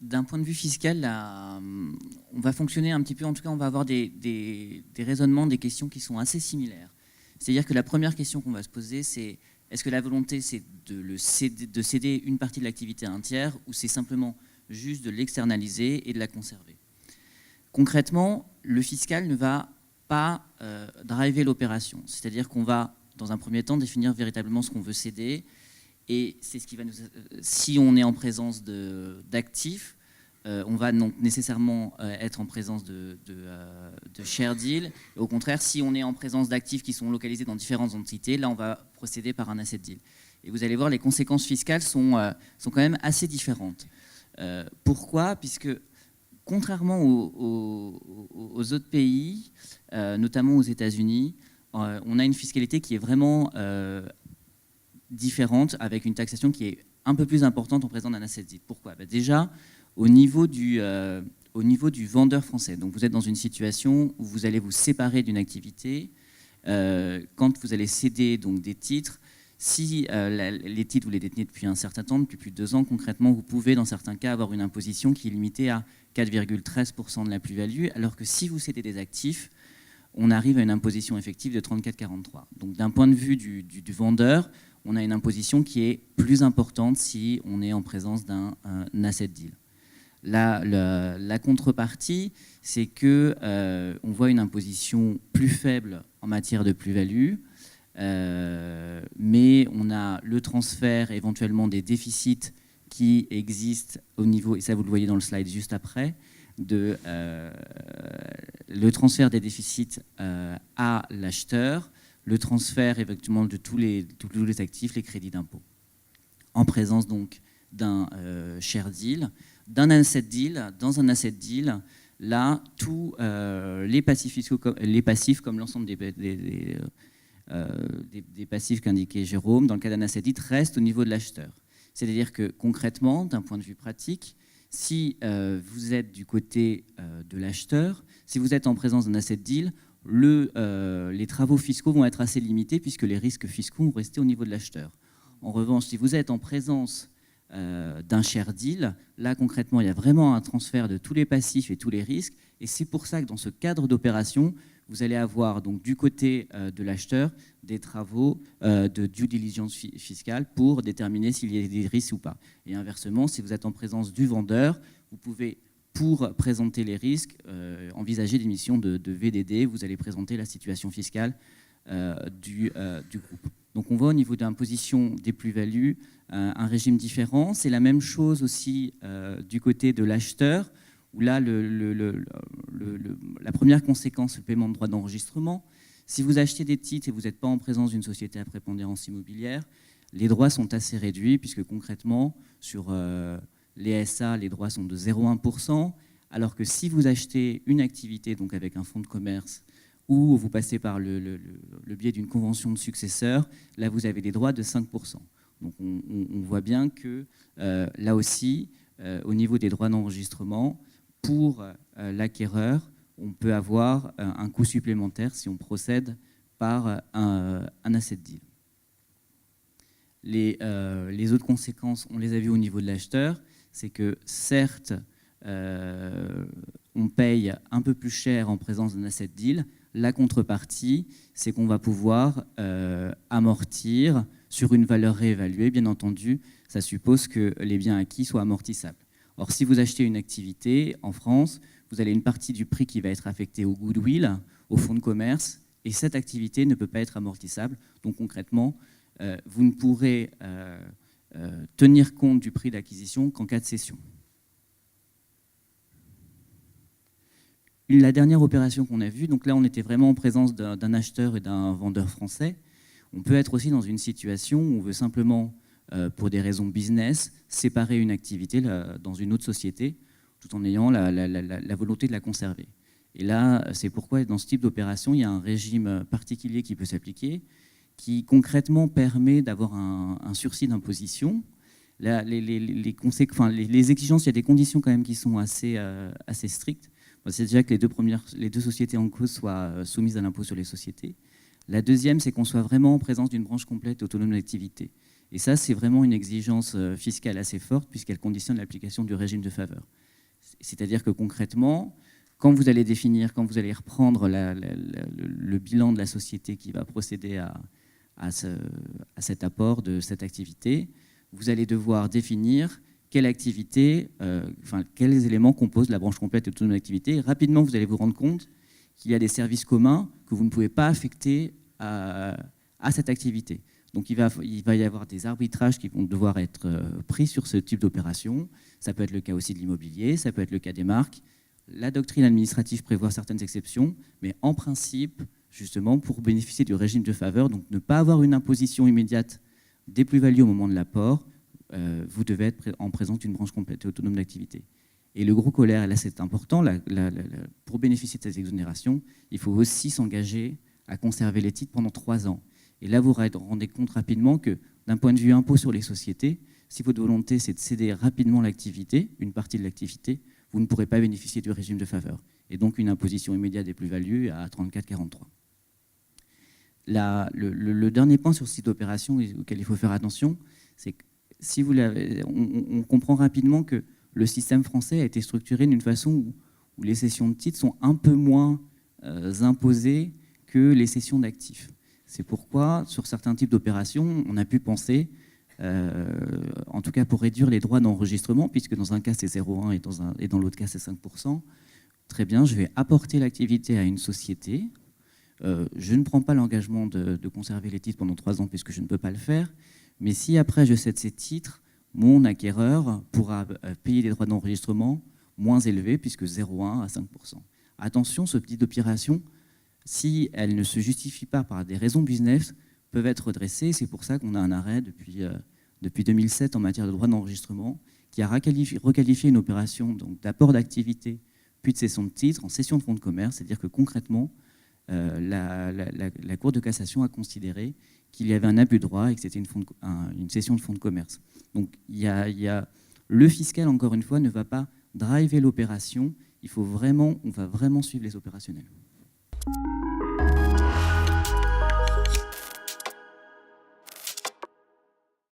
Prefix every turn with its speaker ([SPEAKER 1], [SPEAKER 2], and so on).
[SPEAKER 1] d'un point de vue fiscal, là, on va fonctionner un petit peu, en tout cas on va avoir des raisonnements, des questions qui sont assez similaires. C'est-à-dire que la première question qu'on va se poser, c'est est-ce que la volonté c'est de céder une partie de l'activité à un tiers ou c'est simplement juste de l'externaliser et de la conserver? Concrètement, le fiscal ne va pas driver l'opération. C'est-à-dire qu'on va, dans un premier temps, définir véritablement ce qu'on veut céder. Et c'est ce qui va nous... Si on est en présence d'actifs, on va donc nécessairement être en présence de share deal. Et au contraire, si on est en présence d'actifs qui sont localisés dans différentes entités, là, on va procéder par un asset deal. Et vous allez voir, les conséquences fiscales sont quand même assez différentes. Pourquoi? Puisque contrairement aux autres pays, notamment aux États-Unis, on a une fiscalité qui est vraiment différente, avec une taxation qui est un peu plus importante en présence d'un asset deal. Pourquoi? Déjà, au niveau du vendeur français. Donc vous êtes dans une situation où vous allez vous séparer d'une activité. Quand vous allez céder donc, des titres, si les titres vous les détenez depuis un certain temps, depuis plus de 2 ans, concrètement, vous pouvez dans certains cas avoir une imposition qui est limitée à 4,13% de la plus-value, alors que si vous cédez des actifs, on arrive à une imposition effective de 34,43. Donc d'un point de vue du vendeur, on a une imposition qui est plus importante si on est en présence d'un asset deal. La contrepartie, c'est qu'on voit une imposition plus faible en matière de plus-value, mais on a le transfert éventuellement des déficits qui existent au niveau, et ça vous le voyez dans le slide juste après, le transfert des déficits à l'acheteur, le transfert effectivement de tous les actifs, les crédits d'impôt. En présence donc d'un share deal, d'un asset deal, dans un asset deal, là, tous les passifs fiscaux, les passifs comme l'ensemble des passifs qu'indiquait Jérôme, dans le cas d'un asset deal, restent au niveau de l'acheteur. C'est-à-dire que concrètement, d'un point de vue pratique, si vous êtes du côté de l'acheteur, si vous êtes en présence d'un asset deal, les travaux fiscaux vont être assez limités puisque les risques fiscaux vont rester au niveau de l'acheteur. En revanche, si vous êtes en présence d'un share deal, là concrètement, il y a vraiment un transfert de tous les passifs et tous les risques. Et c'est pour ça que dans ce cadre d'opération, vous allez avoir donc du côté de l'acheteur des travaux de due diligence fiscale pour déterminer s'il y a des risques ou pas. Et inversement, si vous êtes en présence du vendeur, vous pouvez, pour présenter les risques, envisager l'émission de VDD. Vous allez présenter la situation fiscale du groupe. Donc on voit au niveau d'imposition des plus-values un régime différent. C'est la même chose aussi du côté de l'acheteur, où là, la première conséquence, c'est le paiement de droits d'enregistrement. Si vous achetez des titres et vous n'êtes pas en présence d'une société à prépondérance immobilière, les droits sont assez réduits, puisque concrètement, sur les SA, les droits sont de 0,1%, alors que si vous achetez une activité donc avec un fonds de commerce ou vous passez par le biais d'une convention de successeur, là, vous avez des droits de 5%. Donc on voit bien que là aussi, au niveau des droits d'enregistrement, pour l'acquéreur, on peut avoir un coût supplémentaire si on procède par un asset deal. Les autres conséquences, on les a vues au niveau de l'acheteur, c'est que certes, on paye un peu plus cher en présence d'un asset deal. La contrepartie, c'est qu'on va pouvoir amortir sur une valeur réévaluée. Bien entendu, ça suppose que les biens acquis soient amortissables. Or, si vous achetez une activité en France, vous avez une partie du prix qui va être affectée au goodwill, au fonds de commerce, et cette activité ne peut pas être amortissable. Donc concrètement, vous ne pourrez tenir compte du prix d'acquisition qu'en cas de cession. La dernière opération qu'on a vue, donc là on était vraiment en présence d'un acheteur et d'un vendeur français. On peut être aussi dans une situation où on veut simplement, pour des raisons business, séparer une activité dans une autre société, tout en ayant la volonté de la conserver. Et là, c'est pourquoi dans ce type d'opération, il y a un régime particulier qui peut s'appliquer, qui concrètement permet d'avoir un sursis d'imposition. Les exigences, il y a des conditions quand même qui sont assez strictes. C'est déjà que les deux sociétés en cause soient soumises à l'impôt sur les sociétés. La deuxième, c'est qu'on soit vraiment en présence d'une branche complète autonome d'activité. Et ça, c'est vraiment une exigence fiscale assez forte puisqu'elle conditionne l'application du régime de faveur. C'est-à-dire que concrètement, quand vous allez définir, quand vous allez reprendre le bilan de la société qui va procéder à cet apport de cette activité, vous allez devoir définir quelle activité, quels éléments composent la branche complète et autonome d'activité. Et rapidement, vous allez vous rendre compte qu'il y a des services communs que vous ne pouvez pas affecter à cette activité. Donc il va y avoir des arbitrages qui vont devoir être pris sur ce type d'opération. Ça peut être le cas aussi de l'immobilier, ça peut être le cas des marques. La doctrine administrative prévoit certaines exceptions, mais en principe, justement, pour bénéficier du régime de faveur, donc ne pas avoir une imposition immédiate des plus-values au moment de l'apport, vous devez être en présence d'une branche complète et autonome d'activité. Et le gros colère, et là c'est important, pour bénéficier de cette exonération, il faut aussi s'engager à conserver les titres pendant 3 ans. Et là, vous vous rendez compte rapidement que, d'un point de vue impôt sur les sociétés, si votre volonté, c'est de céder rapidement l'activité, une partie de l'activité, vous ne pourrez pas bénéficier du régime de faveur. Et donc, une imposition immédiate des plus-values à 34,43. Le dernier point sur ce type d'opération auquel il faut faire attention, c'est que si vous on comprend rapidement que le système français a été structuré d'une façon où les cessions de titres sont un peu moins imposées que les cessions d'actifs. C'est pourquoi, sur certains types d'opérations, on a pu penser, en tout cas pour réduire les droits d'enregistrement, puisque dans un cas c'est 0,1 et dans l'autre cas c'est 5%, très bien, je vais apporter l'activité à une société, je ne prends pas l'engagement de conserver les titres pendant 3 ans puisque je ne peux pas le faire, mais si après je cède ces titres, mon acquéreur pourra payer des droits d'enregistrement moins élevés, puisque 0,1 à 5%. Attention, ce type d'opération, si elles ne se justifient pas par des raisons business, peuvent être redressées. C'est pour ça qu'on a un arrêt depuis 2007 en matière de droit d'enregistrement qui a requalifié une opération d'apport d'activité puis de cession de titres en cession de fonds de commerce. C'est-à-dire que concrètement, la Cour de cassation a considéré qu'il y avait un abus de droit et que c'était une cession de fonds de commerce. Donc le fiscal, encore une fois, ne va pas driver l'opération. On va vraiment suivre les opérationnels.